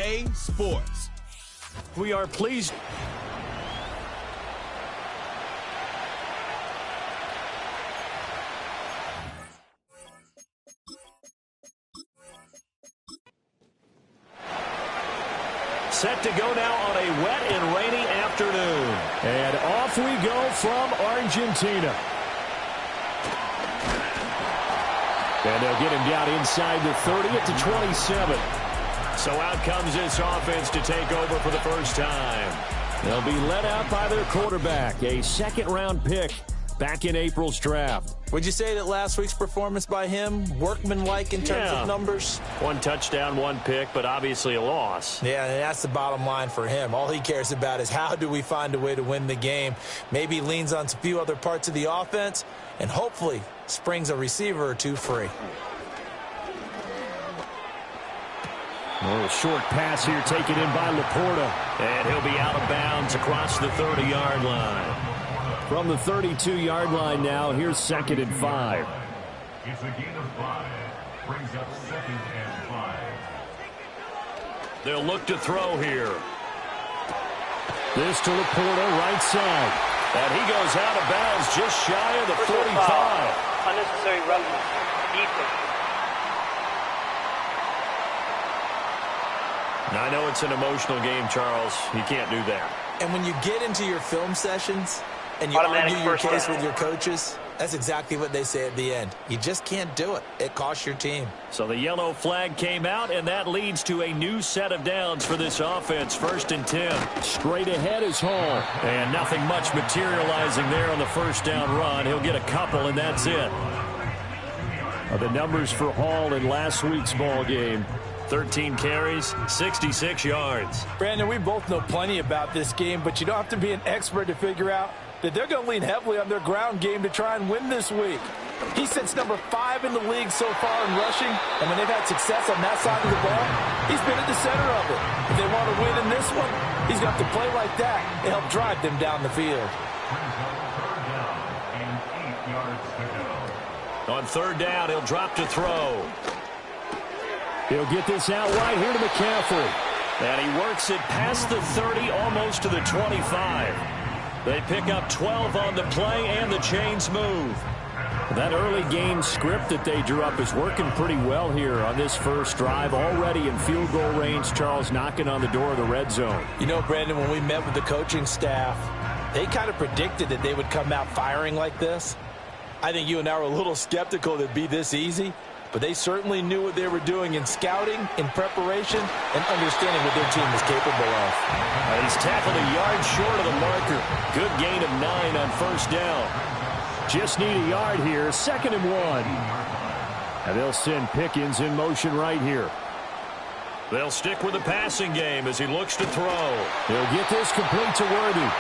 EA Sports. We are pleased. Set to go now on a wet and rainy afternoon. And off we go from Argentina. And they'll get him down inside the 30 at the 27. So out comes this offense to take over for the first time. They'll be led out by their quarterback, a second-round pick back in April's draft. Would you say that last week's performance by him, workmanlike in terms of numbers? 1 touchdown, 1 pick, but obviously a loss. Yeah, and that's the bottom line for him. All he cares about is how do we find a way to win the game. Maybe leans on a few other parts of the offense, and hopefully springs a receiver or two free. A little short pass here taken in by Laporta. And he'll be out of bounds across the 30-yard line. From the 32-yard line now, here's 2nd and 5. It's a gain of 5. Brings up 2nd and 5. They'll look to throw here. This to Laporta, right side. And he goes out of bounds just shy of the 45. Unnecessary roughness. Defense. I know it's an emotional game, Charles. You can't do that. And when you get into your film sessions and you argue your case with your coaches, that's exactly what they say at the end. You just can't do it. It costs your team. So the yellow flag came out, and that leads to a new set of downs for this offense. 1st and 10. Straight ahead is Hall. And nothing much materializing there on the first down run. He'll get a couple, and that's it. The numbers for Hall in last week's ball game. 13 carries, 66 yards. Brandon, we both know plenty about this game, but you don't have to be an expert to figure out that they're going to lean heavily on their ground game to try and win this week. He sits number 5 in the league so far in rushing, and when they've had success on that side of the ball, he's been at the center of it. If they want to win in this one, he's got to play like that to help drive them down the field. On 3rd down, he'll drop to throw. He'll get this out wide here to McCaffrey. And he works it past the 30, almost to the 25. They pick up 12 on the play, and the chains move. That early game script that they drew up is working pretty well here on this first drive. Already in field goal range, Charles knocking on the door of the red zone. You know, Brandon, when we met with the coaching staff, they kind of predicted that they would come out firing like this. I think you and I were a little skeptical that it'd be this easy. But they certainly knew what they were doing in scouting, in preparation, and understanding what their team was capable of. He's tackled a yard short of the marker. Good gain of 9 on 1st down. Just need a yard here, 2nd and 1. And they'll send Pickens in motion right here. They'll stick with the passing game as he looks to throw. He'll get this complete to Worthy.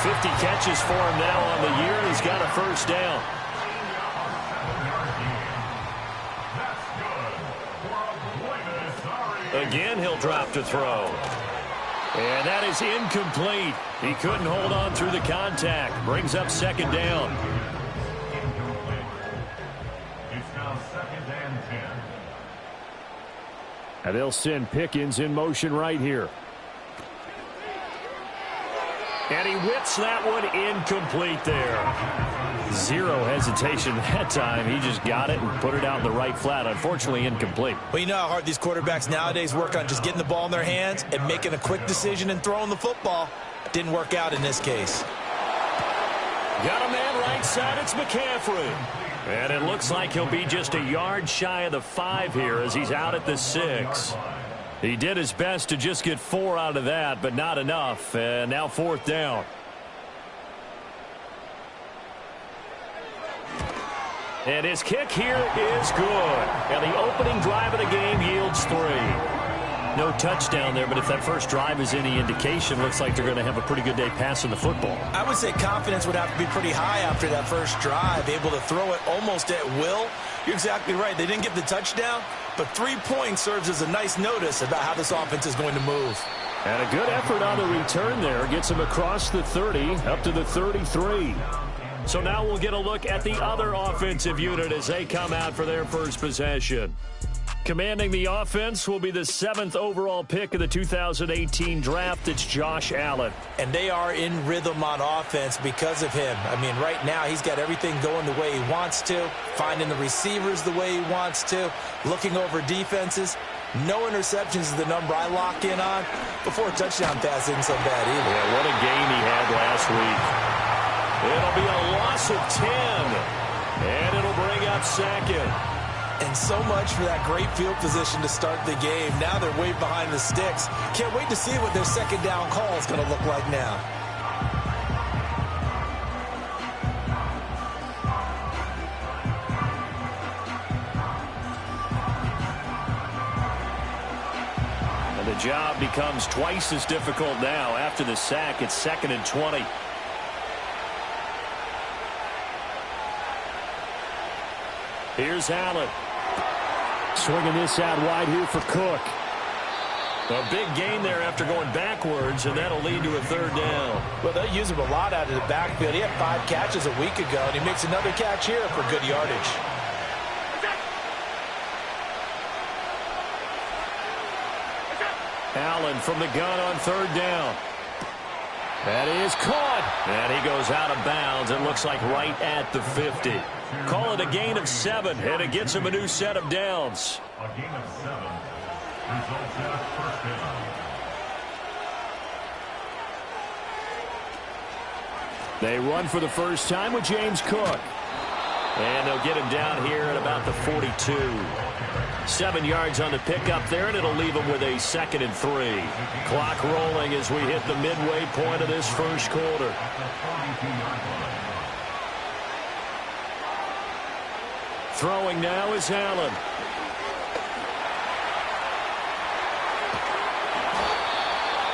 50 catches for him now on the year, and he's got a 1st down. Again, he'll drop to throw. And that is incomplete. He couldn't hold on through the contact. Brings up 2nd down. It's now 2nd and 10. And they'll send Pickens in motion right here. And he whips that one incomplete there. Zero hesitation that time. He just got it and put it out in the right flat. Unfortunately, incomplete. Well, you know how hard these quarterbacks nowadays work on just getting the ball in their hands and making a quick decision and throwing the football. Didn't work out in this case. Got a man right side. It's McCaffrey. And it looks like he'll be just a yard shy of the 5 here as he's out at the 6. He did his best to just get 4 out of that, but not enough. And now 4th down. And his kick here is good. And the opening drive of the game yields 3. No touchdown there, but if that first drive is any indication, looks like they're going to have a pretty good day passing the football. I would say confidence would have to be pretty high after that first drive, able to throw it almost at will. You're exactly right. They didn't get the touchdown, but 3 points serves as a nice notice about how this offense is going to move. And a good effort on the return there. Gets him across the 30, up to the 33. So now we'll get a look at the other offensive unit as they come out for their first possession. Commanding the offense will be the 7th overall pick of the 2018 draft. It's Josh Allen. And they are in rhythm on offense because of him. I mean, right now he's got everything going the way he wants to, finding the receivers the way he wants to, looking over defenses. No interceptions is the number I lock in on. Before a touchdown pass isn't so bad either. Yeah, what a game he had last week. It'll be a loss of 10, and it'll bring up second. And so much for that great field position to start the game. Now they're way behind the sticks. Can't wait to see what their second down call is going to look like now. And the job becomes twice as difficult now. After the sack, it's 2nd and 20. Here's Allen. Swinging this out wide here for Cook. A big gain there after going backwards, and that'll lead to a 3rd down. Well, they'll use him a lot out of the backfield. He had 5 catches a week ago, and he makes another catch here for good yardage. Allen from the gun on 3rd down. That is caught. And he goes out of bounds. It looks like right at the 50. Call it a gain of 7, and it gets him a new set of downs. A gain of 7 results in a 1st down. They run for the first time with James Cook. And they'll get him down here at about the 42. 7 yards on the pickup there, and it'll leave him with a 2nd and 3. Clock rolling as we hit the midway point of this first quarter. Throwing now is Allen.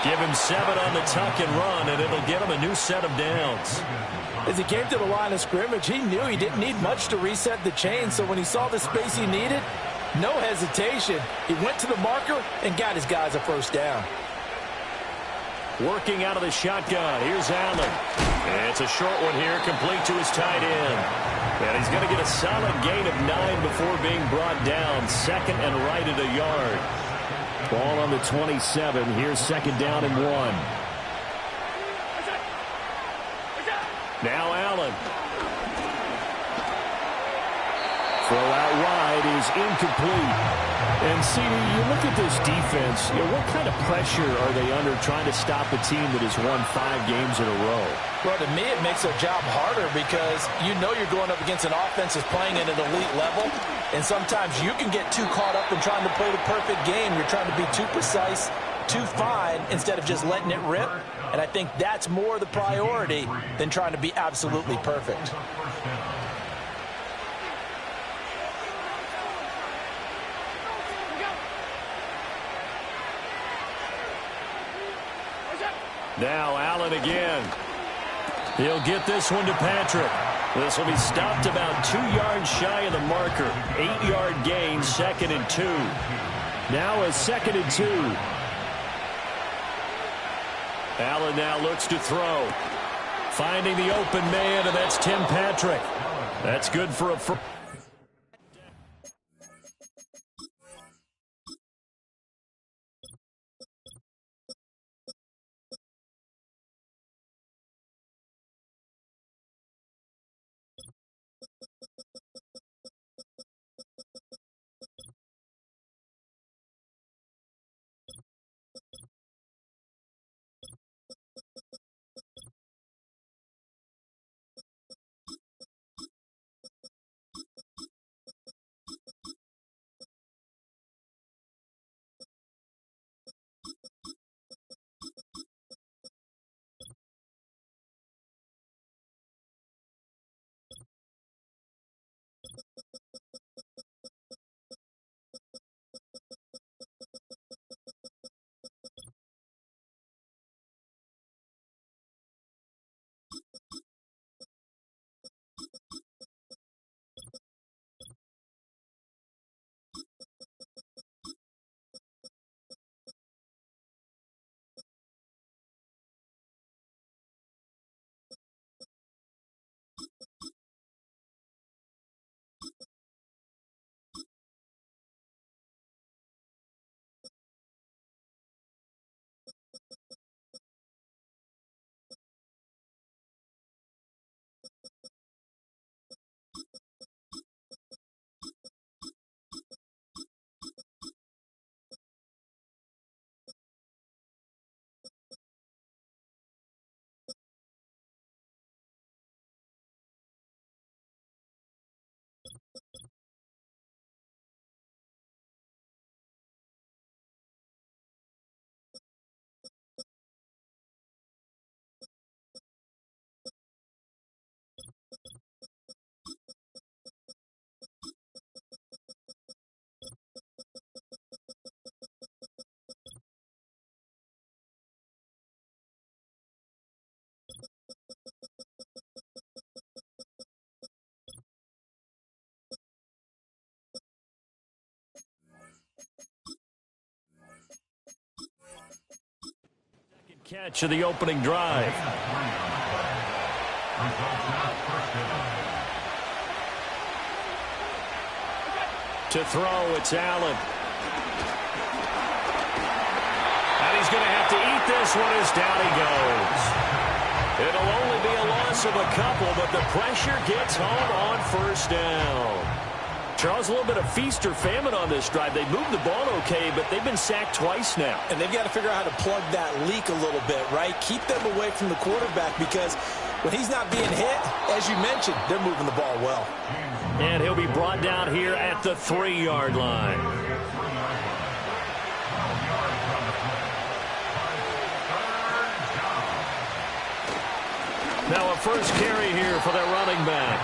Give him 7 on the tuck and run, and it'll get him a new set of downs. As he came to the line of scrimmage, he knew he didn't need much to reset the chain, so when he saw the space he needed, no hesitation. He went to the marker and got his guys a 1st down. Working out of the shotgun. Here's Allen. And it's a short one here, complete to his tight end. And he's going to get a solid gain of 9 before being brought down. 2nd and right at a yard. Ball on the 27. Here's 2nd down and 1. Now Allen. Throw out wide is incomplete. And, CD, you look at this defense, what kind of pressure are they under trying to stop a team that has won 5 games in a row? Well, to me, it makes their job harder because you know you're going up against an offense that's playing at an elite level, and sometimes you can get too caught up in trying to play the perfect game. You're trying to be too precise, too fine, instead of just letting it rip. And I think that's more the priority than trying to be absolutely perfect. Now Allen again. He'll get this one to Patrick. This will be stopped about 2 yards shy of the marker. 8-yard gain, 2nd and 2. Now a 2nd and 2. Allen now looks to throw. Finding the open man, and that's Tim Patrick. That's good for a... Catch of the opening drive. To throw, it's Allen. And he's going to have to eat this one as down he goes. It'll only be a loss of a couple, but the pressure gets home on first down. Charles, a little bit of feast or famine on this drive. They moved the ball okay, but they've been sacked twice now. And they've got to figure out how to plug that leak a little bit, right? Keep them away from the quarterback because when he's not being hit, as you mentioned, they're moving the ball well. And he'll be brought down here at the 3-yard line. Now a first carry here for their running back.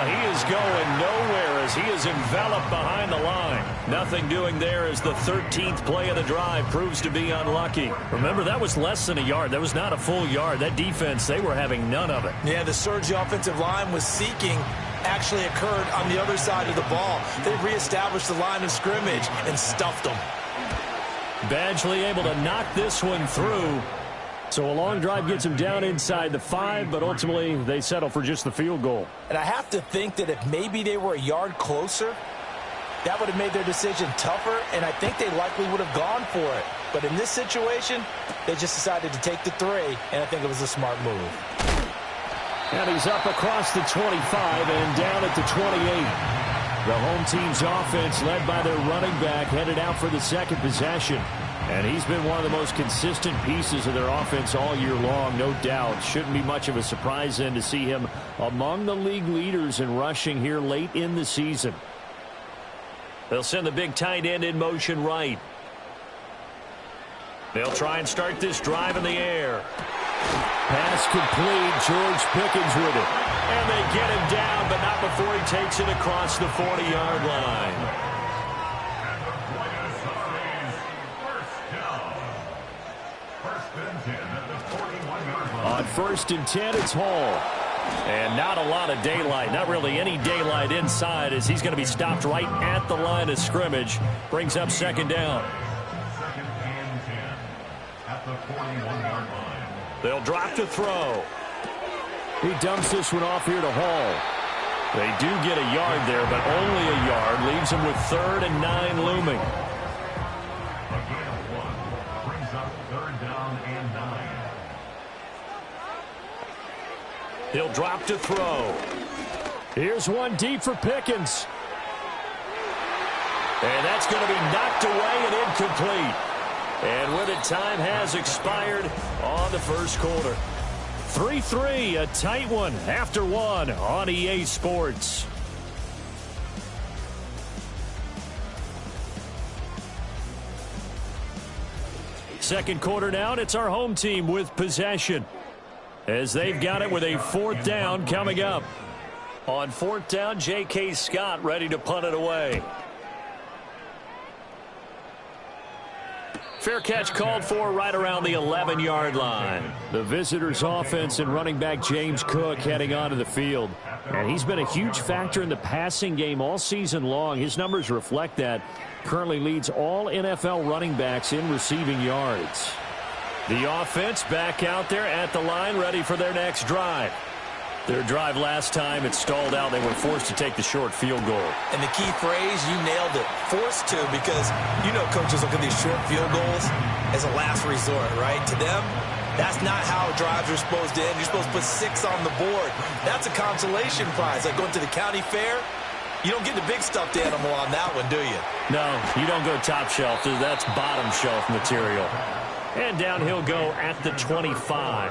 He is going nowhere as he is enveloped behind the line. Nothing doing there as the 13th play of the drive proves to be unlucky. Remember, that was less than a yard. That was not a full yard. That defense, they were having none of it. Yeah, the surge the offensive line was seeking actually occurred on the other side of the ball. They reestablished the line of scrimmage and stuffed them. Badgley able to knock this one through. So a long drive gets him down inside the 5, but ultimately they settle for just the field goal. And I have to think that if maybe they were a yard closer, that would have made their decision tougher, and I think they likely would have gone for it. But in this situation, they just decided to take the 3, and I think it was a smart move. And he's up across the 25 and down at the 28. The home team's offense, led by their running back, headed out for the second possession. And he's been one of the most consistent pieces of their offense all year long, no doubt. Shouldn't be much of a surprise then to see him among the league leaders in rushing here late in the season. They'll send the big tight end in motion right. They'll try and start this drive in the air. Pass complete. George Pickens with it. And they get him down, but not before he takes it across the 40-yard line. On 1st and 10, it's Hall. And not a lot of daylight, not really any daylight inside as he's going to be stopped right at the line of scrimmage. Brings up 2nd down. 2nd and 10 at the 41-yard line. They'll drop to throw. He dumps this one off here to Hall. They do get a yard there, but only a yard. Leaves him with 3rd and 9 looming. A gain of 1 brings up 3rd down and 9. He'll drop to throw. Here's one deep for Pickens. And that's going to be knocked away and incomplete. And with it, time has expired on the first quarter. 3-3, a tight one after 1 on EA Sports. Second quarter now, and it's our home team with possession, as they've got it with a 4th down coming up. On 4th down, J.K. Scott ready to punt it away. Fair catch called for right around the 11-yard line. The visitors' offense and running back James Cook heading onto the field. And he's been a huge factor in the passing game all season long. His numbers reflect that. Currently leads all NFL running backs in receiving yards. The offense back out there at the line, ready for their next drive. Their drive last time, it stalled out. They were forced to take the short field goal. And the key phrase, you nailed it, forced to, because you know coaches look at these short field goals as a last resort, right? To them, that's not how drives are supposed to end. You're supposed to put 6 on the board. That's a consolation prize. Like going to the county fair, you don't get the big stuffed animal on that one, do you? No, you don't go top shelf. That's bottom shelf material. And down he'll go at the 25.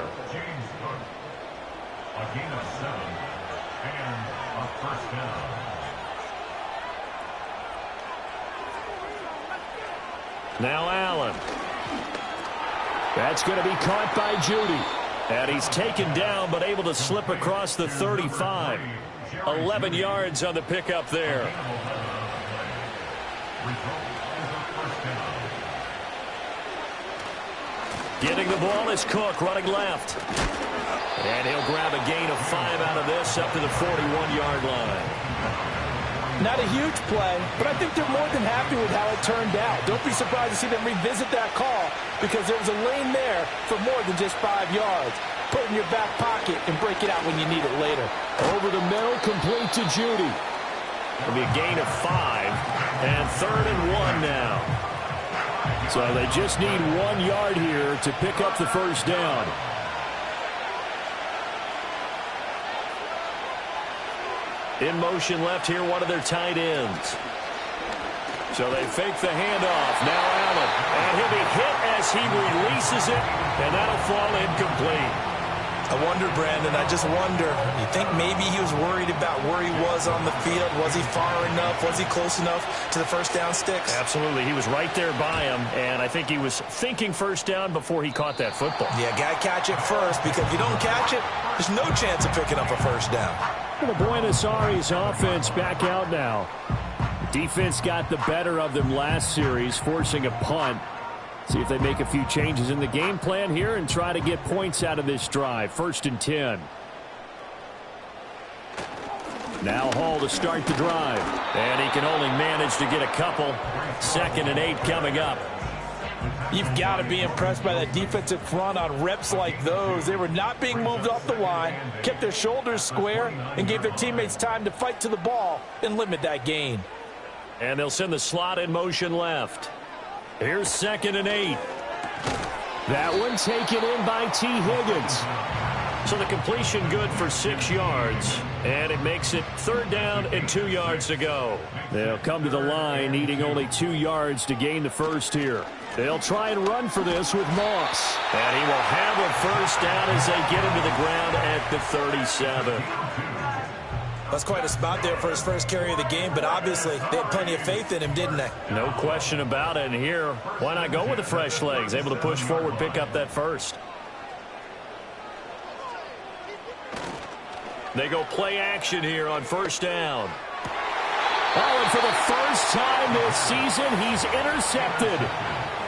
A gain of 7 and a 1st down. Now Allen. That's going to be caught by Judy. And he's taken down but able to slip across the 35. 11 yards on the pickup there. Getting the ball is Cook running left. And he'll grab a gain of 5 out of this up to the 41-yard line. Not a huge play, but I think they're more than happy with how it turned out. Don't be surprised to see them revisit that call because there was a lane there for more than just 5 yards. Put it in your back pocket and break it out when you need it later. Over the middle, complete to Judy. It'll be a gain of 5, and 3rd and 1 now. So they just need 1 yard here to pick up the first down. In motion left here, one of their tight ends. So they fake the handoff. Now Allen. And he'll be hit as he releases it, and that'll fall incomplete. I wonder, Brandon, I just wonder, you think maybe he was worried about where he was on the field? Was he far enough? Was he close enough to the first down sticks? Absolutely. He was right there by him, and I think he was thinking first down before he caught that football. Yeah, got to catch it first, because if you don't catch it, there's no chance of picking up a first down. The Buenos Aires offense back out now. Defense got the better of them last series, forcing a punt. See if they make a few changes in the game plan here and try to get points out of this drive. 1st and 10. Now Hall to start the drive. And he can only manage to get a couple. 2nd and 8 coming up. You've got to be impressed by that defensive front on reps like those. They were not being moved off the line, kept their shoulders square, and gave their teammates time to fight to the ball and limit that gain. And they'll send the slot in motion left. Here's 2nd and 8. That one taken in by T. Higgins. So the completion good for 6 yards. And it makes it 3rd down and 2 yards to go. They'll come to the line needing only 2 yards to gain the first here. They'll try and run for this with Moss. And he will have a first down as they get him to the ground at the 37. That's quite a spot there for his first carry of the game, but obviously they had plenty of faith in him, didn't they? No question about it. And here, why not go with the fresh legs? Able to push forward, pick up that first. They go play action here on 1st down. Oh, and for the first time this season, he's intercepted.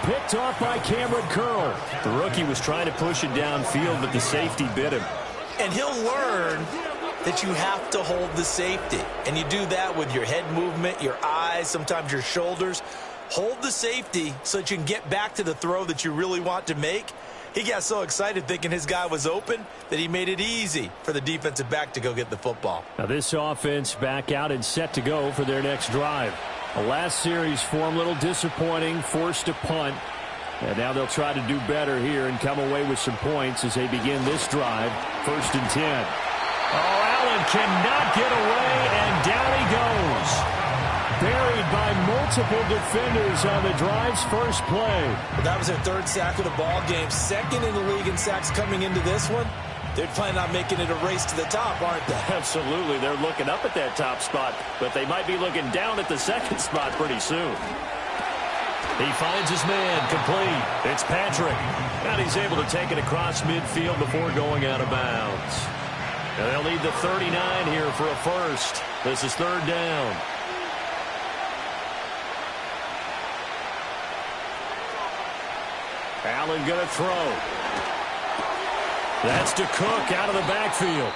Picked off by Cameron Curl. The rookie was trying to push it downfield, but the safety bit him. And he'll learn that you have to hold the safety. And you do that with your head movement, your eyes, sometimes your shoulders. Hold the safety so that you can get back to the throw that you really want to make. He got so excited thinking his guy was open that he made it easy for the defensive back to go get the football. Now this offense back out and set to go for their next drive. The last series for them a little disappointing, forced a punt. And now they'll try to do better here and come away with some points as they begin this drive. 1st and 10. Oh, Allen cannot get away, and down he goes. Buried by multiple defenders on the drive's first play. Well, that was their 3rd sack of the ball game. 2nd in the league in sacks coming into this one. They're planning on making it a race to the top, aren't they? Absolutely. They're looking up at that top spot, but they might be looking down at the 2nd spot pretty soon. He finds his man, complete. It's Patrick. And he's able to take it across midfield before going out of bounds. And they'll need the 39 here for a first. This is 3rd down. Allen going to throw. That's to Cook out of the backfield.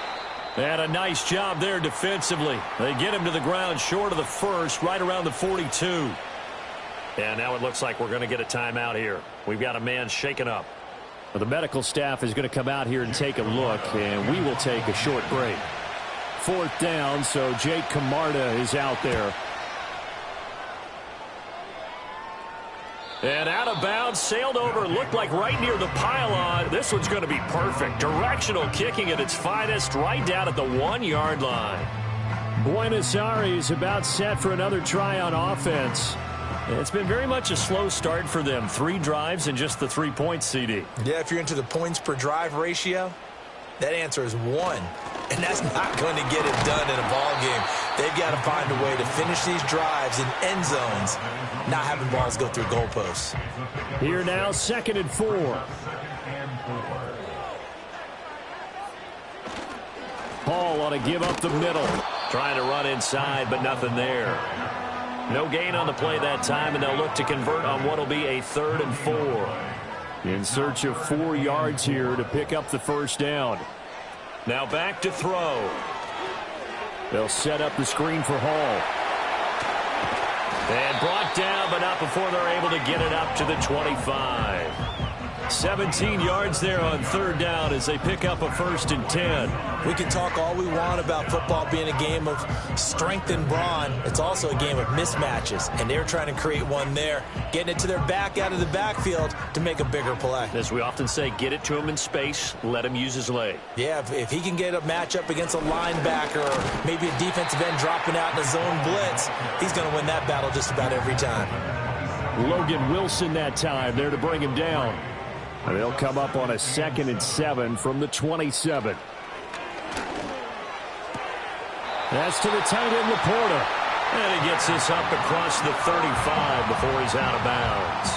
They had a nice job there defensively. They get him to the ground short of the first, right around the 42. And now it looks like we're going to get a timeout here. We've got a man shaken up. Well, the medical staff is going to come out here and take a look, and we will take a short break. 4th down, so Jake Camarda is out there. And out of bounds, sailed over, looked like right near the pylon. This one's going to be perfect. Directional kicking at its finest, right down at the 1-yard line. Buenos Aires about set for another try on offense. It's been very much a slow start for them. 3 drives and just the 3 points, CD. Yeah, if you're into the points per drive ratio, that answer is 1. And that's not going to get it done in a ball game. They've got to find a way to finish these drives in end zones, not having balls go through goalposts. Here now, 2nd and 4. Hall ought to give up the middle. Trying to run inside, but nothing there. No gain on the play that time, and they'll look to convert on what will be a 3rd and 4. In search of 4 yards here to pick up the first down. Now back to throw. They'll set up the screen for Hall. And brought down, but not before they're able to get it up to the 25. 17 yards there on third down as they pick up a 1st and 10. We can talk all we want about football being a game of strength and brawn. It's also a game of mismatches, and they're trying to create one there, getting it to their back out of the backfield to make a bigger play. As we often say, get it to him in space, let him use his leg. Yeah, if he can get a matchup against a linebacker or maybe a defensive end dropping out in a zone blitz, he's going to win that battle just about every time. Logan Wilson that time there to bring him down. And they'll come up on a 2nd and 7 from the 27. That's to the tight end, Laporta. And he gets this up across the 35 before he's out of bounds.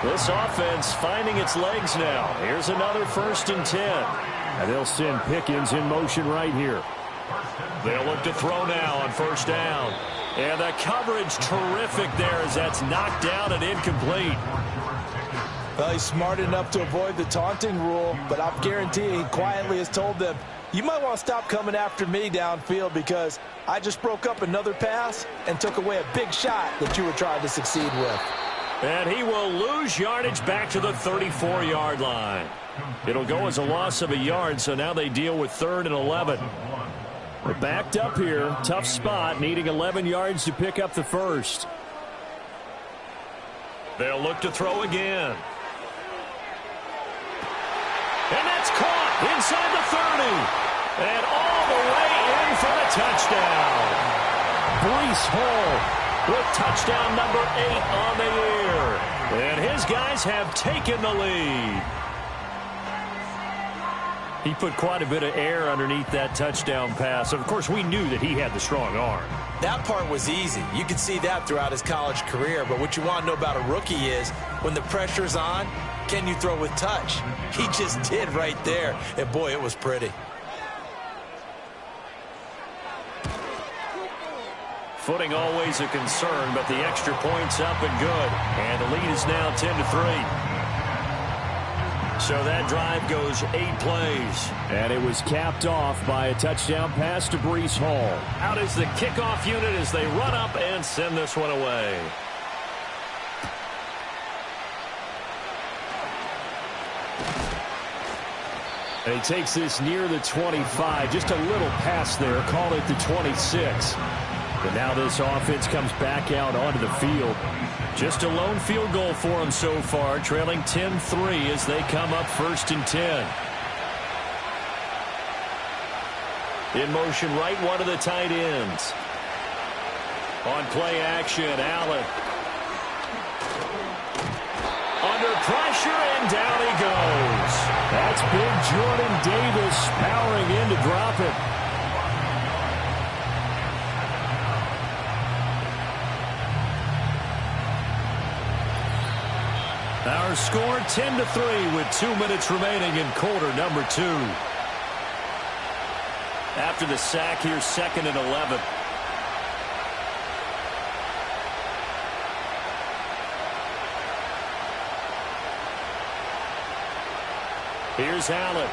This offense finding its legs now. Here's another 1st and 10. And they'll send Pickens in motion right here. They'll look to throw now on 1st down. And the coverage terrific there as that's knocked down and incomplete. Well, he's smart enough to avoid the taunting rule, but I'm guaranteeing he quietly has told them, you might want to stop coming after me downfield because I just broke up another pass and took away a big shot that you were trying to succeed with. And he will lose yardage back to the 34-yard line. It'll go as a loss of a yard, so now they deal with 3rd and 11. They're backed up here. Tough spot, needing 11 yards to pick up the 1st. They'll look to throw again. And that's caught inside the 30. And all the way in for the touchdown. Breece Hall with touchdown number 8 on the year. And his guys have taken the lead. He put quite a bit of air underneath that touchdown pass. Of course, we knew that he had the strong arm. That part was easy. You could see that throughout his college career. But what you want to know about a rookie is when the pressure's on, can you throw with touch? He just did right there. And, boy, it was pretty. Footing always a concern, but the extra point's up and good. And the lead is now 10-3. So that drive goes 8 plays. And it was capped off by a touchdown pass to Breece Hall. Out is the kickoff unit as they run up and send this one away. And he takes this near the 25. Just a little pass there. Call it the 26. But now this offense comes back out onto the field. Just a lone field goal for them so far, trailing 10-3 as they come up 1st and 10. In motion, right one of the tight ends. On play action, Allen. Under pressure, and down he goes. That's big Jordan Davis powering in to drop it. Our score 10-3 with 2 minutes remaining in quarter number 2. After the sack, here's 2nd and 11. Here's Allen.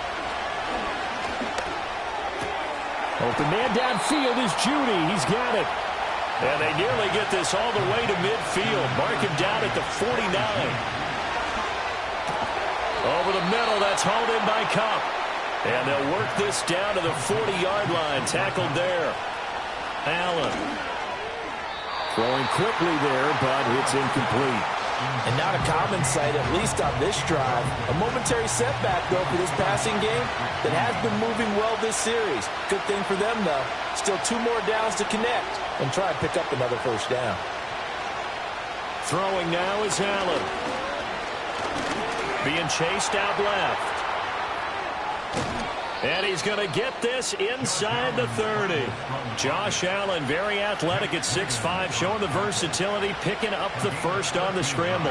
Open man downfield is Judy. He's got it. And they nearly get this all the way to midfield. Mark him down at the 49. Over the middle, that's hauled in by Cup. And they'll work this down to the 40-yard line. Tackled there. Allen. Throwing quickly there, but it's incomplete. And not a common sight, at least on this drive. A momentary setback, though, for this passing game that has been moving well this series. Good thing for them, though. Still 2 more downs to connect and try and pick up another 1st down. Throwing now is Allen. Being chased out left. And he's going to get this inside the 30. Josh Allen, very athletic at 6'5", showing the versatility, picking up the 1st on the scramble.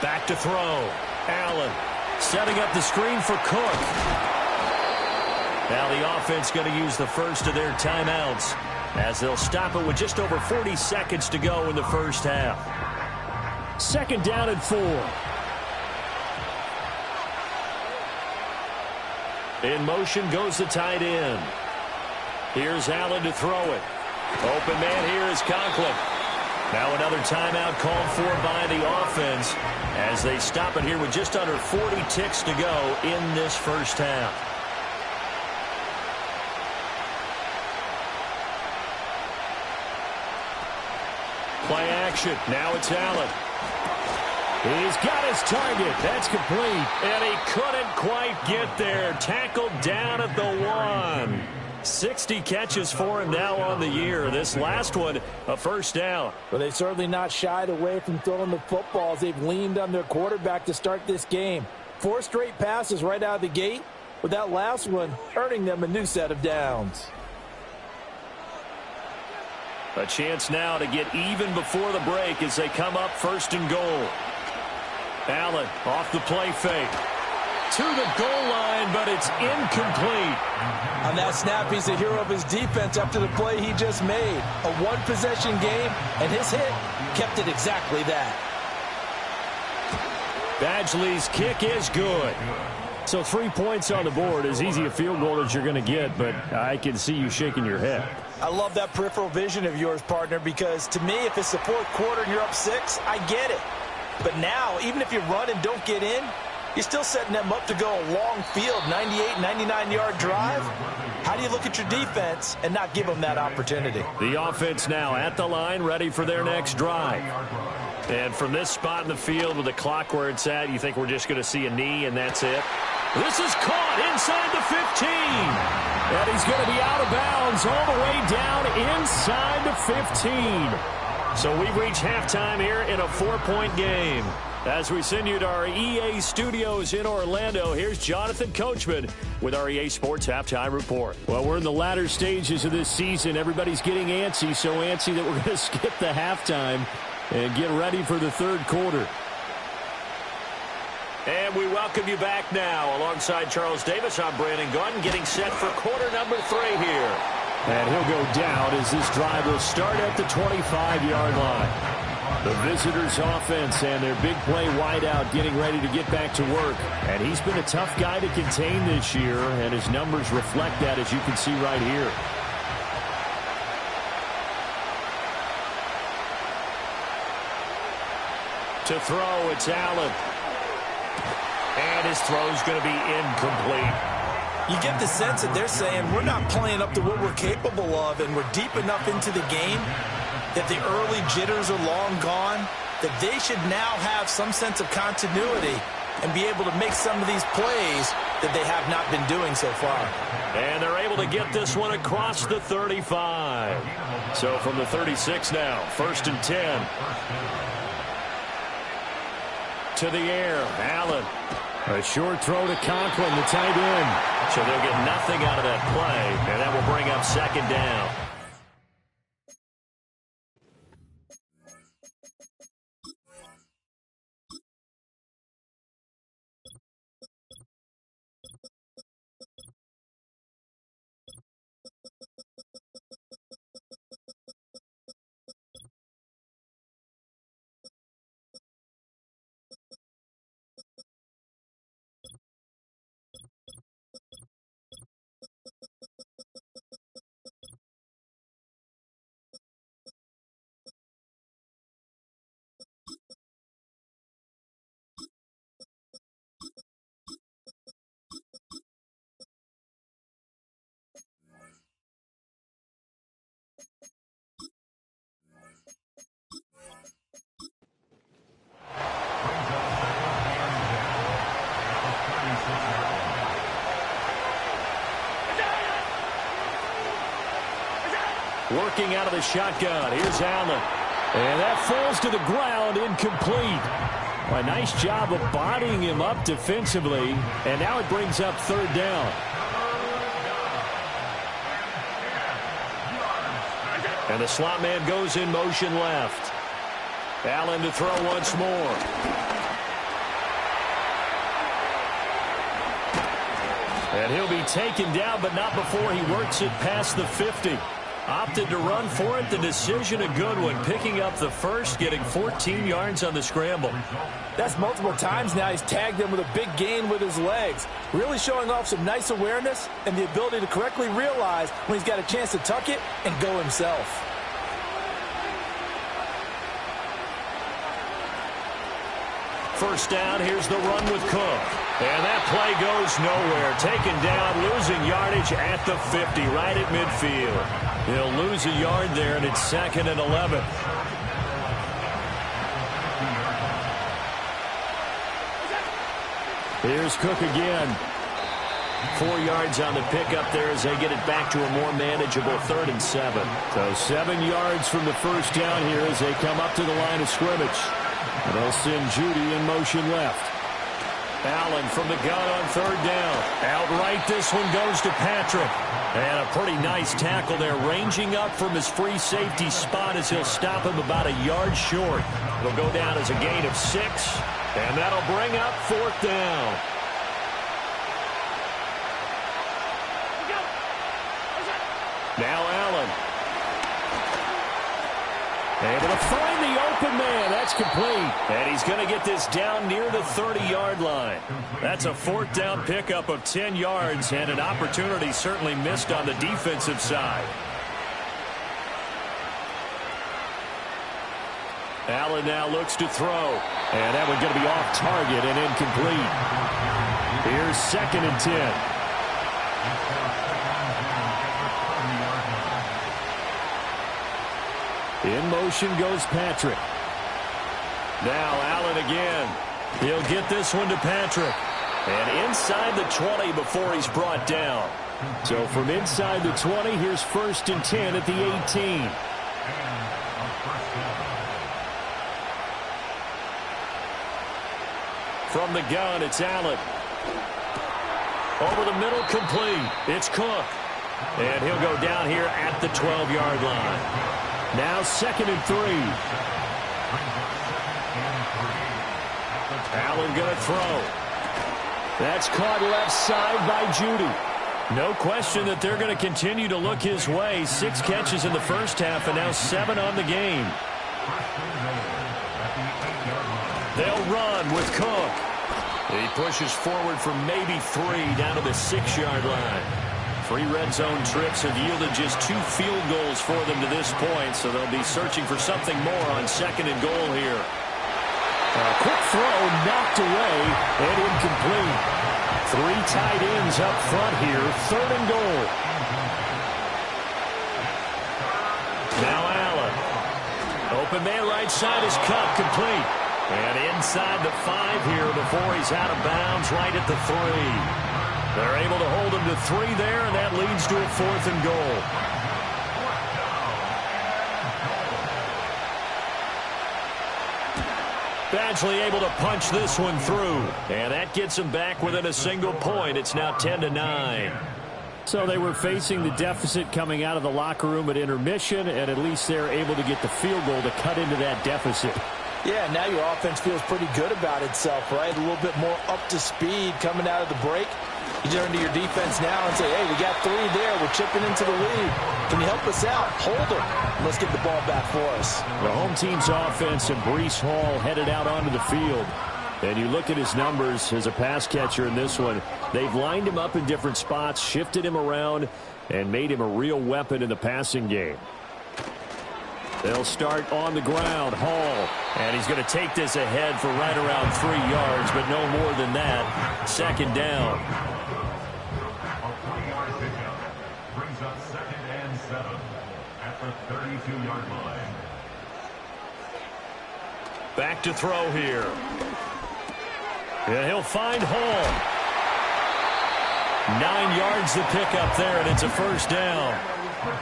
Back to throw. Allen setting up the screen for Cook. Now the offense going to use the 1st of their timeouts as they'll stop it with just over 40 seconds to go in the 1st half. 2nd down and 4. In motion goes the tight end. Here's Allen to throw it. Open man here is Conklin. Now another timeout called for by the offense as they stop it here with just under 40 ticks to go in this first half. Play action. Now it's Allen. He's got his target. That's complete. And he couldn't quite get there. Tackled down at the 1. 60 catches for him now on the year. This last one, a first down. Well, they've certainly not shied away from throwing the footballs. They've leaned on their quarterback to start this game. 4 straight passes right out of the gate, with that last one earning them a new set of downs. A chance now to get even before the break as they come up first and goal. Allen off the play fake. To the goal line, but it's incomplete. On that snap, he's the hero of his defense after the play he just made. A one-possession game, and his hit kept it exactly that. Badgley's kick is good. So 3 points on the board, as easy a field goal as you're going to get, but I can see you shaking your head. I love that peripheral vision of yours, partner, because to me, if it's the fourth quarter and you're up 6, I get it. But now, even if you run and don't get in, you're still setting them up to go a long field, 98, 99-yard drive. How do you look at your defense and not give them that opportunity? The offense now at the line, ready for their next drive. And from this spot in the field with the clock where it's at, you think we're just going to see a knee and that's it? This is caught inside the 15. And he's going to be out of bounds all the way down inside the 15. So we've reached halftime here in a 4-point game. As we send you to our EA studios in Orlando, here's Jonathan Coachman with our EA Sports Halftime Report. Well, we're in the latter stages of this season. Everybody's getting antsy, so antsy that we're going to skip the halftime and get ready for the third quarter. And we welcome you back now. Alongside Charles Davis, I'm Brandon Gunn, getting set for quarter number 3 here. And he'll go down as this drive will start at the 25-yard line. The visitors' offense and their big play wideout getting ready to get back to work. And he's been a tough guy to contain this year, and his numbers reflect that, as you can see right here. To throw, it's Allen. And his throw's going to be incomplete. You get the sense that they're saying we're not playing up to what we're capable of, and we're deep enough into the game that the early jitters are long gone, that they should now have some sense of continuity and be able to make some of these plays that they have not been doing so far. And they're able to get this one across the 35. So from the 36 now, 1st and 10. To the air, Allen. A short throw to Conklin, the tight end. So they'll get nothing out of that play, and that will bring up 2nd down. Working out of the shotgun. Here's Allen. And that falls to the ground, incomplete. A nice job of bodying him up defensively. And now it brings up 3rd down. And the slot man goes in motion left. Allen to throw once more. And he'll be taken down, but not before he works it past the 50. Opted to run for it. The decision a good one. Picking up the first, getting 14 yards on the scramble. That's multiple times now he's tagged him with a big gain with his legs. Really showing off some nice awareness and the ability to correctly realize when he's got a chance to tuck it and go himself. First down, here's the run with Cook. And that play goes nowhere. Taken down, losing yardage at the 50, right at midfield. He'll lose a yard there, and it's 2nd and 11. Here's Cook again. 4 yards on the pickup there as they get it back to a more manageable 3rd and 7. So 7 yards from the first down here as they come up to the line of scrimmage. And they'll send Judy in motion left. Allen from the gun on 3rd down. Outright, this one goes to Patrick. And a pretty nice tackle there, ranging up from his free safety spot as he'll stop him about a yard short. It'll go down as a gain of 6, and that'll bring up 4th down. Now Allen. Able to find the open man. That's complete. And he's going to get this down near the 30-yard line. That's a 4th down pickup of 10 yards and an opportunity certainly missed on the defensive side. Allen now looks to throw. And that one's going to be off target and incomplete. Here's 2nd and 10. In motion goes Patrick. Now Allen again. He'll get this one to Patrick. And inside the 20 before he's brought down. So from inside the 20, here's 1st and 10 at the 18. From the gun, it's Allen. Over the middle, complete. It's Cook. And he'll go down here at the 12-yard line. Now 2nd and 3. Allen going to throw. That's caught left side by Judy. No question that they're going to continue to look his way. 6 catches in the first half and now 7 on the game. They'll run with Cook. He pushes forward for maybe 3 down to the 6-yard line. 3 red zone trips have yielded just 2 field goals for them to this point, so they'll be searching for something more on 2nd and goal here. A quick throw knocked away and incomplete. 3 tight ends up front here, 3rd and goal. Now Allen. Open man right side is cut, complete. And inside the 5 here before he's out of bounds right at the 3. They're able to hold him to 3 there, and that leads to a 4th and goal. Badgley able to punch this one through, and that gets him back within a single point. It's now 10-9. So they were facing the deficit coming out of the locker room at intermission, and at least they're able to get the field goal to cut into that deficit. Yeah, now your offense feels pretty good about itself, right? A little bit more up to speed coming out of the break. You turn to your defense now and say, hey, we got 3 there. We're chipping into the lead. Can you help us out? Hold them. Let's get the ball back for us. The home team's offense and Breece Hall headed out onto the field. And you look at his numbers as a pass catcher in this one. They've lined him up in different spots, shifted him around, and made him a real weapon in the passing game. They'll start on the ground. Hall. And he's going to take this ahead for right around 3 yards, but no more than that. 2nd down. A 3-yard pickup brings up 2nd and 7 at the 32-yard line. Back to throw here. And he'll find Hall. 9 yards to pick up there, and it's a 1st down.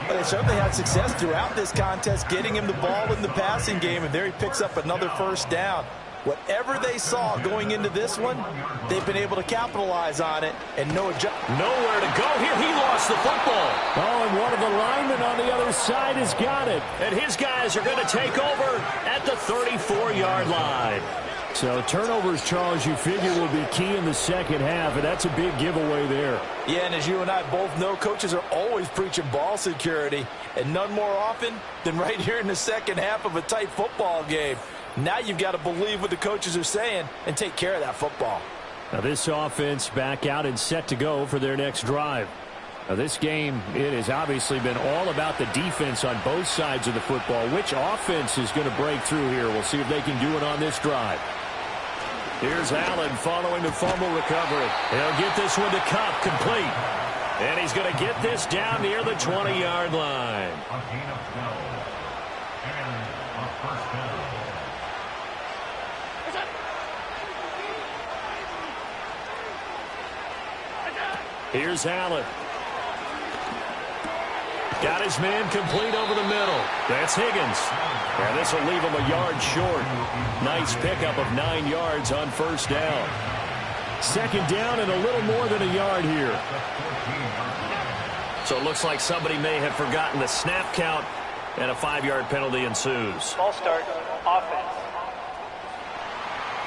Well, they certainly had success throughout this contest getting him the ball in the passing game, and there he picks up another 1st down. Whatever they saw going into this one, they've been able to capitalize on it and nowhere to go here. He lost the football. Oh, and one of the linemen on the other side has got it. And his guys are going to take over at the 34-yard line. So turnovers, Charles, you figure will be key in the second half, and that's a big giveaway there. Yeah, and as you and I both know, coaches are always preaching ball security, and none more often than right here in the second half of a tight football game. Now you've got to believe what the coaches are saying and take care of that football. Now this offense back out and set to go for their next drive. Now this game, it has obviously been all about the defense on both sides of the football. Which offense is going to break through here? We'll see if they can do it on this drive. Here's Allen following the fumble recovery. He'll get this one to Cup, complete. And he's going to get this down near the 20-yard line. A gain of 12. And a first down. Here's Allen. Got his man complete over the middle. That's Higgins. And this will leave him a yard short. Nice pickup of 9 yards on first down. Second down and a little more than a yard here. So it looks like somebody may have forgotten the snap count, and a 5-yard penalty ensues. False start, offense.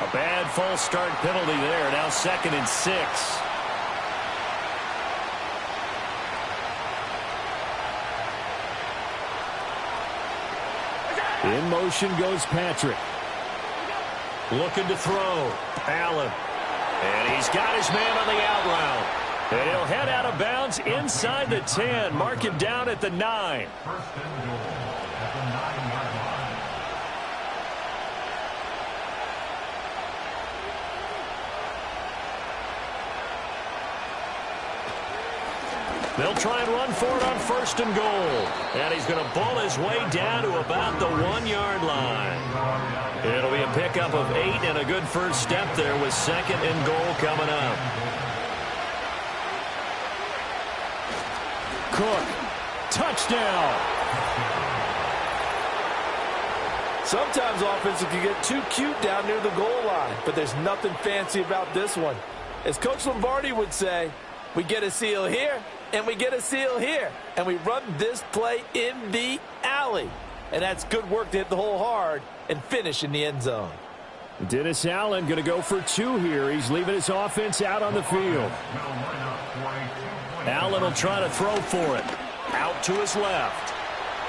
A bad false start penalty there. Now 2nd and 6. In motion goes Patrick. Looking to throw. Allen. And he's got his man on the out route. And he'll head out of bounds inside the 10. Mark him down at the 9. First and goal at the 9-yard line. They'll try and run for it on 1st and goal. And he's going to bull his way down to about the 1-yard line. It'll be a pickup of 8 and a good first step there with 2nd and goal coming up. Cook. Touchdown. Sometimes offenses can get too cute down near the goal line, but there's nothing fancy about this one. As Coach Lombardi would say, we get a seal here, and we get a seal here, and we run this play in the alley. And that's good work to hit the hole hard and finish in the end zone. Dennis Allen going to go for 2 here. He's leaving his offense out on the field. Allen will try to throw for it. Out to his left.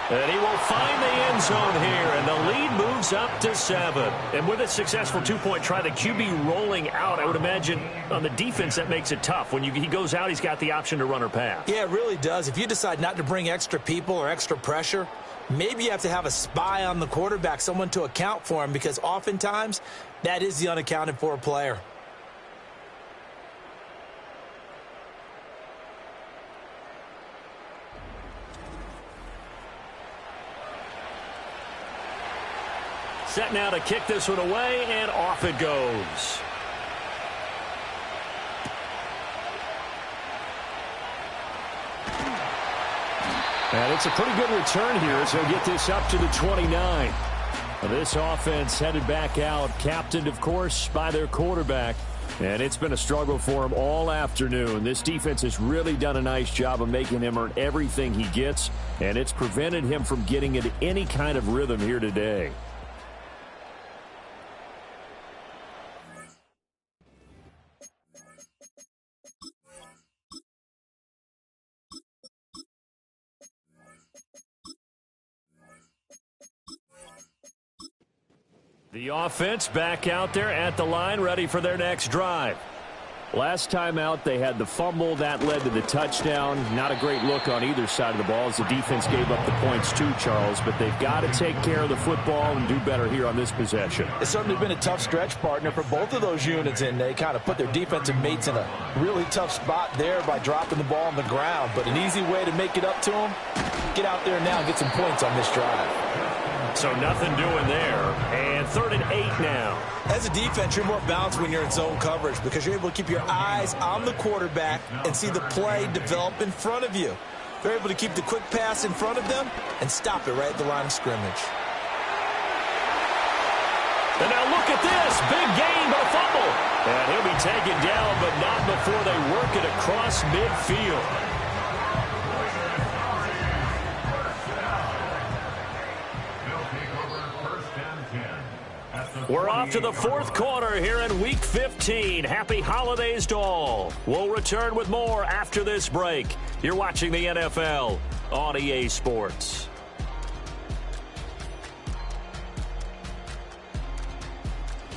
And he will find the end zone here, and the lead moves up to 7. And with a successful 2-point try, the QB rolling out, I would imagine on the defense that makes it tough. When he goes out, he's got the option to run or pass. Yeah, it really does. If you decide not to bring extra people or extra pressure, maybe you have to have a spy on the quarterback, someone to account for him, because oftentimes that is the unaccounted for player. Set now to kick this one away, and off it goes. And it's a pretty good return here as he'll get this up to the 29. This offense headed back out, captained, of course, by their quarterback. And it's been a struggle for him all afternoon. This defense has really done a nice job of making him earn everything he gets, and it's prevented him from getting into any kind of rhythm here today. The offense back out there at the line, ready for their next drive. Last time out, they had the fumble. That led to the touchdown. Not a great look on either side of the ball as the defense gave up the points too, Charles. But they've got to take care of the football and do better here on this possession. It's certainly been a tough stretch, partner, for both of those units, and they kind of put their defensive mates in a really tough spot there by dropping the ball on the ground. But an easy way to make it up to them, get out there now and get some points on this drive. So nothing doing there. And 3rd and 8 now. As a defense, you're more balanced when you're in zone coverage because you're able to keep your eyes on the quarterback and see the play develop in front of you. They're able to keep the quick pass in front of them and stop it right at the line of scrimmage. And now look at this. Big gain, but a fumble. And he'll be taken down, but not before they work it across midfield. We're off to the fourth quarter here in Week 15. Happy holidays to all. We'll return with more after this break. You're watching the NFL on EA Sports.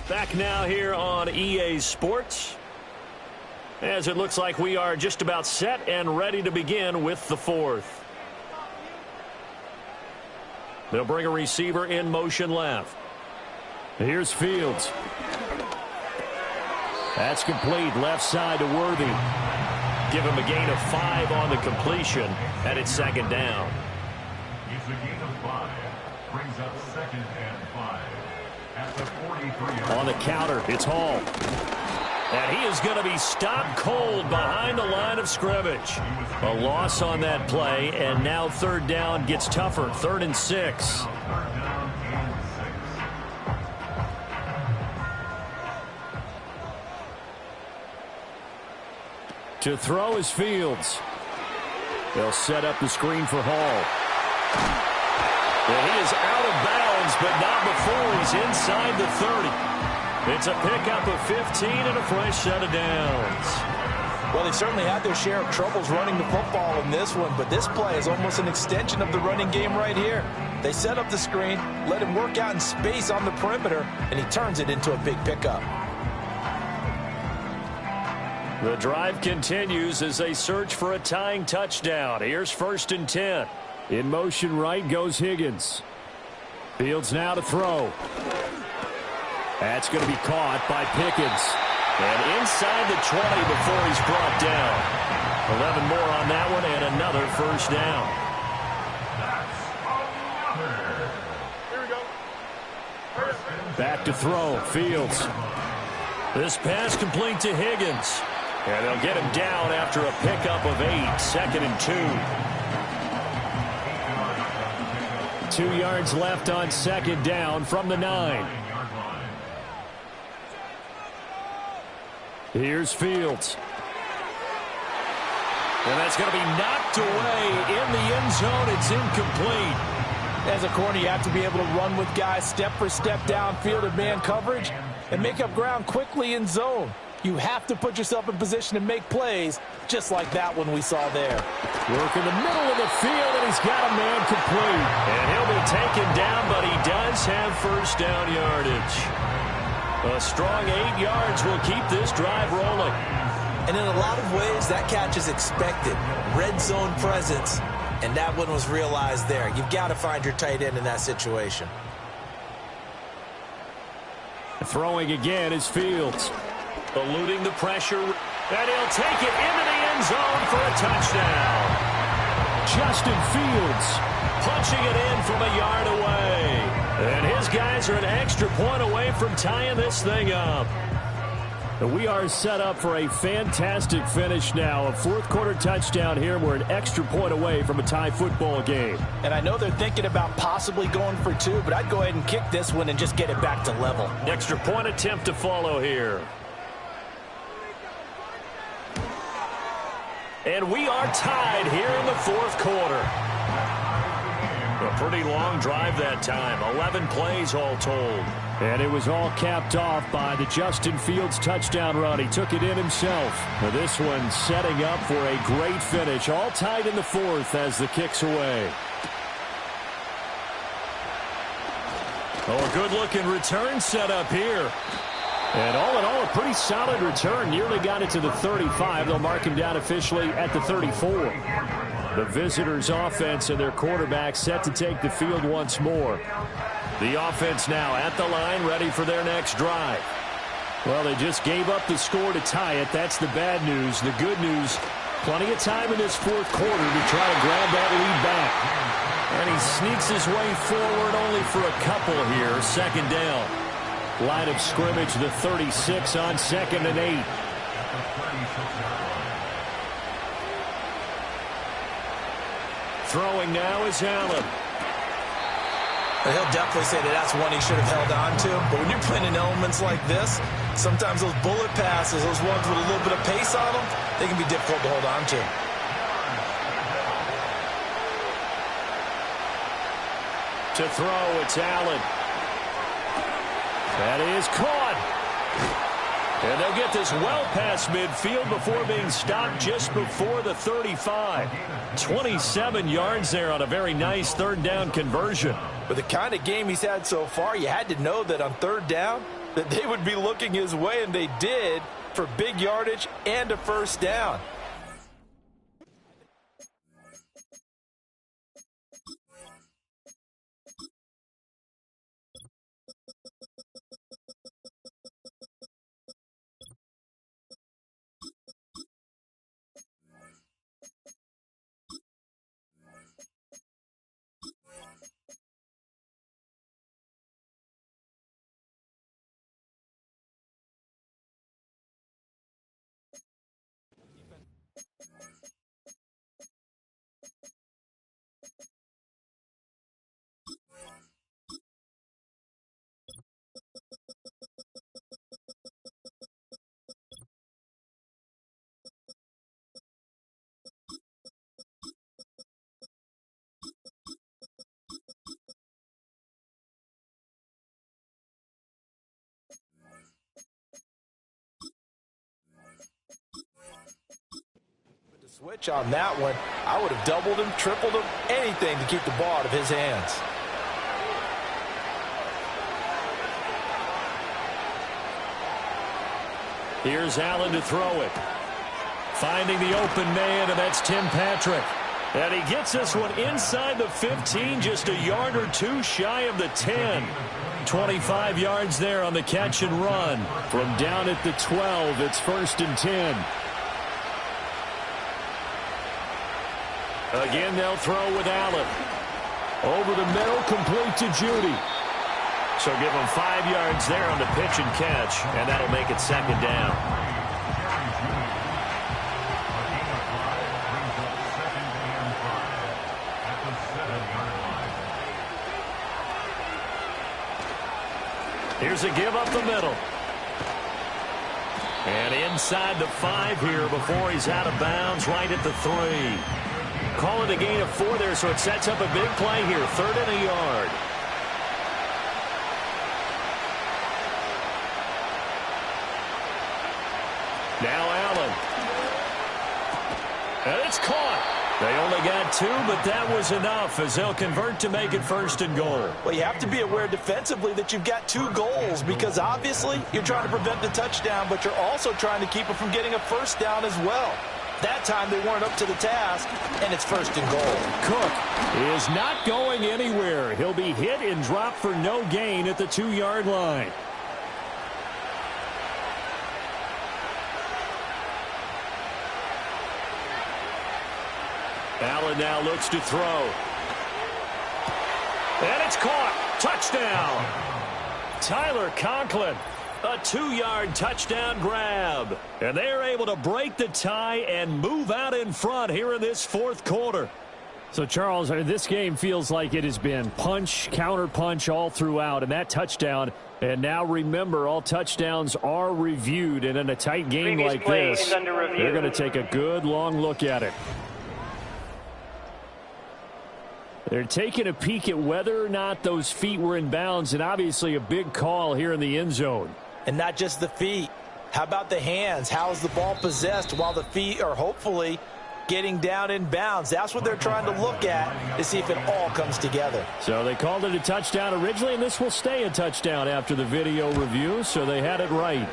Back now here on EA Sports, as it looks like we are just about set and ready to begin with the fourth. They'll bring a receiver in motion left. Here's Fields. That's complete, left side to Worthy. Give him a gain of 5 on the completion, and it's second down. It's a gain of 5. Brings up second and 5. At the 43. On the counter, it's Hall. And he is going to be stopped cold behind the line of scrimmage. A loss on that play, and now third down gets tougher. 3rd and 6. To throw is Fields. They'll set up the screen for Hall. And he is out of bounds, but not before he's inside the 30. It's a pickup of 15 and a fresh set of downs. Well, they certainly had their share of troubles running the football in this one, but this play is almost an extension of the running game right here. They set up the screen, let him work out in space on the perimeter, and he turns it into a big pickup. The drive continues as they search for a tying touchdown. Here's 1st and 10. In motion right goes Higgins. Fields now to throw. That's going to be caught by Pickens. And inside the 20 before he's brought down. 11 more on that one and another first down. Here we go. Back to throw. Fields. This pass complete to Higgins. And they'll get him down after a pickup of 8. 2nd and 2. 2 yards left on second down from the 9. Here's Fields. And that's going to be knocked away in the end zone. It's incomplete. As a corner, you have to be able to run with guys step for step downfield in man coverage and make up ground quickly in zone. You have to put yourself in position to make plays, just like that one we saw there. Work in the middle of the field, and he's got a man complete. And he'll be taken down, but he does have first down yardage. A strong 8 yards will keep this drive rolling. And in a lot of ways, that catch is expected. Red zone presence, and that one was realized there. You've got to find your tight end in that situation. Throwing again is Fields. Eluding the pressure, and he'll take it into the end zone for a touchdown. Justin Fields punching it in from a yard away. And his guys are an extra point away from tying this thing up. We are set up for a fantastic finish now. A fourth quarter touchdown here. We're an extra point away from a tie football game. And I know they're thinking about possibly going for 2, but I'd go ahead and kick this one and just get it back to level. Extra point attempt to follow here. And we are tied here in the fourth quarter. A pretty long drive that time. 11 plays all told. And it was all capped off by the Justin Fields touchdown run. He took it in himself. Now this one setting up for a great finish. All tied in the fourth as the kick's away. Oh, a good-looking return set up here. And all in all, a pretty solid return. Nearly got it to the 35. They'll mark him down officially at the 34. The visitors' offense and their quarterback set to take the field once more. The offense now at the line, ready for their next drive. Well, they just gave up the score to tie it. That's the bad news. The good news, plenty of time in this fourth quarter to try to grab that lead back. And he sneaks his way forward only for a couple here. 2nd down. Line of scrimmage, the 36 on 2nd and 8. Throwing now is Allen. He'll definitely say that that's one he should have held on to. But when you're playing in elements like this, sometimes those bullet passes, those ones with a little bit of pace on them, they can be difficult to hold on to. To throw, it's Allen. That is caught. And they'll get this well past midfield before being stopped just before the 35. 27 yards there on a very nice third down conversion. With the kind of game he's had so far, you had to know that on third down that they would be looking his way, and they did, for big yardage and a first down. Switch on that one. I would have doubled him, tripled him, anything to keep the ball out of his hands. Here's Allen to throw it. Finding the open man, and that's Tim Patrick. And he gets this one inside the 15, just a yard or two shy of the 10. 25 yards there on the catch and run. From down at the 12, it's 1st and 10. Again, they'll throw with Allen. Over the middle, complete to Judy. So give him 5 yards there on the pitch and catch, and that'll make it 2nd down. Here's a give up the middle. And inside the 5 here before he's out of bounds, right at the 3. Call it a gain of 4 there, so it sets up a big play here. 3rd and a yard. Now Allen. And it's caught. They only got 2, but that was enough as they'll convert to make it 1st and goal. Well, you have to be aware defensively that you've got 2 goals because obviously you're trying to prevent the touchdown, but you're also trying to keep it from getting a first down as well. That time they weren't up to the task, and it's 1st and goal. Cook is not going anywhere. He'll be hit and dropped for no gain at the 2-yard line. Allen now looks to throw. And it's caught. Touchdown. Tyler Conklin. A 2-yard touchdown grab. And they're able to break the tie and move out in front here in this 4th quarter. So, Charles, this game feels like it has been punch, counter punch all throughout. And that touchdown, and now remember, all touchdowns are reviewed. And in a tight game Previous like play this, is under review. they're going to take a good long look at it. They're taking a peek at whether or not those feet were in bounds, and obviously a big call here in the end zone. And not just the feet. How about the hands? How is the ball possessed while the feet are hopefully getting down in bounds? That's what they're trying to look at to see if it all comes together. So they called it a touchdown originally, and this will stay a touchdown after the video review, so they had it right.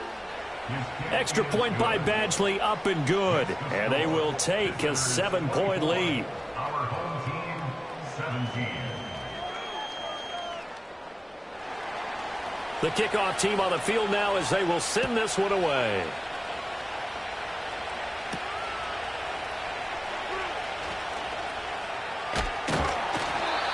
Extra point by Badgley, up and good. And they will take a 7-point lead. Our home team, 17. The kickoff team on the field now as they will send this one away.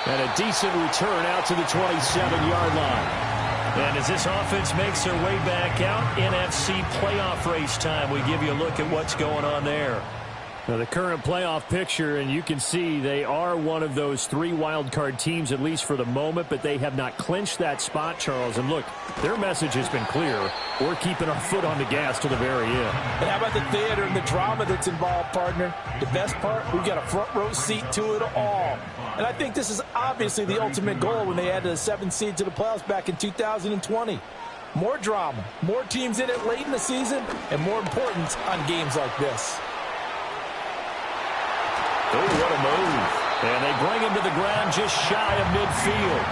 And a decent return out to the 27-yard line. And as this offense makes their way back out, NFC playoff race time, we give you a look at what's going on there. Now, the current playoff picture, and you can see they are one of those 3 wild card teams, at least for the moment, but they have not clinched that spot, Charles. And look, their message has been clear. We're keeping our foot on the gas to the very end. And how about the theater and the drama that's involved, partner? The best part, we've got a front row seat to it all. And I think this is obviously the ultimate goal when they added a 7th seed to the playoffs back in 2020. More drama, more teams in it late in the season, and more importance on games like this. Oh, what a move. And they bring him to the ground just shy of midfield.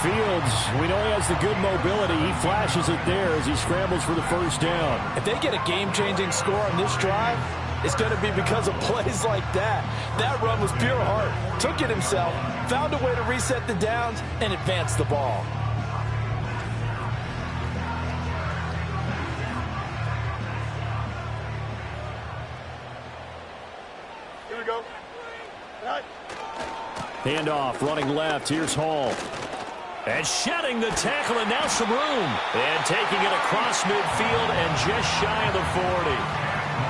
Fields, we know he has the good mobility. He flashes it there as he scrambles for the first down. If they get a game-changing score on this drive, it's going to be because of plays like that. That run was pure heart. Took it himself, found a way to reset the downs, and advance the ball. Here we go. Handoff, running left. Here's Hall. And shedding the tackle, and now some room. And taking it across midfield and just shy of the 40.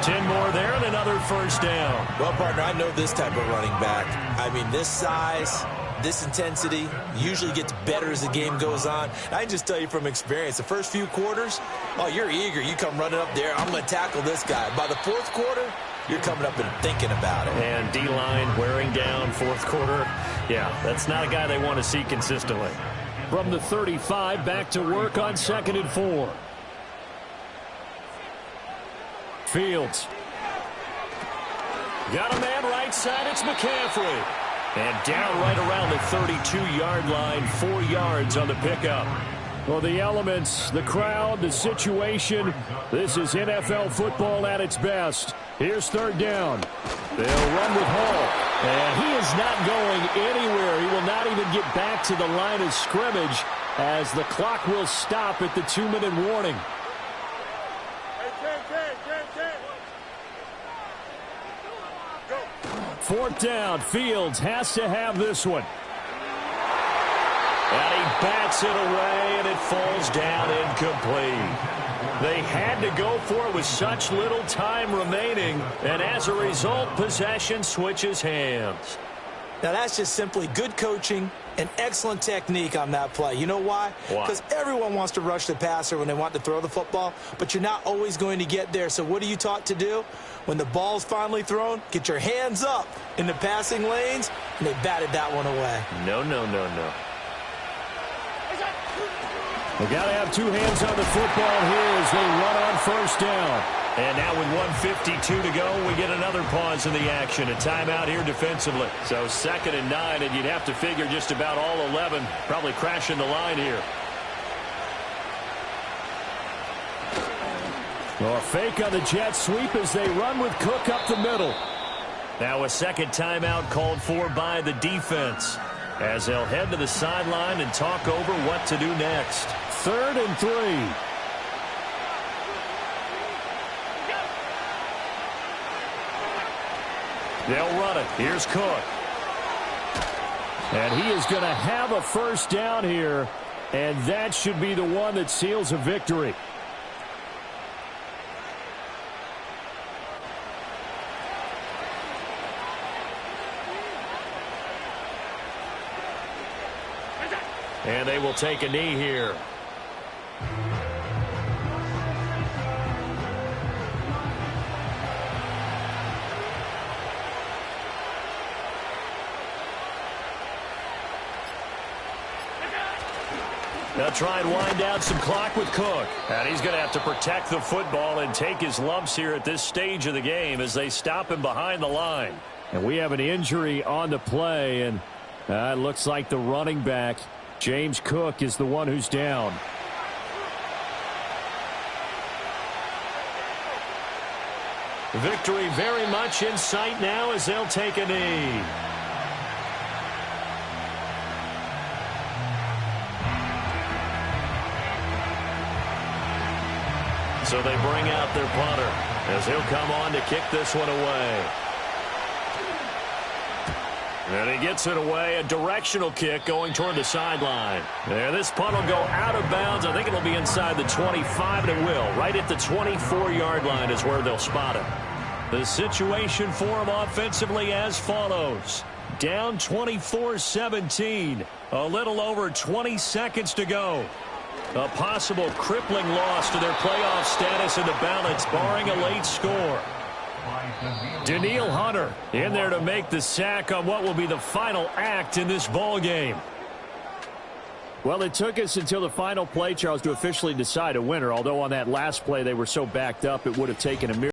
10 more there and another first down. Well, partner, I know this type of running back. I mean, this size, this intensity usually gets better as the game goes on. I can just tell you from experience, the first few quarters, oh, you're eager. You come running up there, I'm going to tackle this guy. By the fourth quarter, you're coming up and thinking about it. And D-line wearing down fourth quarter. Yeah, that's not a guy they want to see consistently. From the 35, back to work on 2nd and 4. Fields. Got a man right side, it's McCaffrey. And down right around the 32-yard line, 4 yards on the pickup. Well, the elements, the crowd, the situation, this is NFL football at its best. Here's 3rd down. They'll run with Hall. And he is not going anywhere. He will not even get back to the line of scrimmage as the clock will stop at the 2-minute warning. Fourth down. Fields has to have this one. And he bats it away, and it falls down incomplete. They had to go for it with such little time remaining, and as a result, possession switches hands. Now, that's just simply good coaching and excellent technique on that play. You know why? Because everyone wants to rush the passer when they want to throw the football, but you're not always going to get there. So what are you taught to do? When the ball's finally thrown, get your hands up in the passing lanes, and they batted that one away. No. They got to have 2 hands on the football here as they run on 1st down. And now with 1:52 to go, we get another pause in the action. A timeout here defensively. So 2nd and 9, and you'd have to figure just about all 11 probably crashing the line here. Well, a fake on the jet sweep as they run with Cook up the middle. Now a second timeout called for by the defense, as they'll head to the sideline and talk over what to do next. 3rd and 3. They'll run it. Here's Cook. And he is going to have a first down here, and that should be the one that seals a victory. And they will take a knee here. They'll try and wind down some clock with Cook. And he's going to have to protect the football and take his lumps here at this stage of the game as they stop him behind the line. And we have an injury on the play, and it looks like the running back, James Cook, is the one who's down. Victory very much in sight now as they'll take a knee. So they bring out their punter as he'll come on to kick this one away. And he gets it away, a directional kick going toward the sideline. And this punt will go out of bounds. I think it'll be inside the 25, and it will. Right at the 24-yard line is where they'll spot it. The situation for him offensively as follows. Down 24-17. A little over 20 seconds to go. A possible crippling loss to their playoff status in the balance, barring a late score. Danielle Hunter in there to make the sack on what will be the final act in this ball game. Well, it took us until the final play, Charles, to officially decide a winner, although on that last play they were so backed up it would have taken a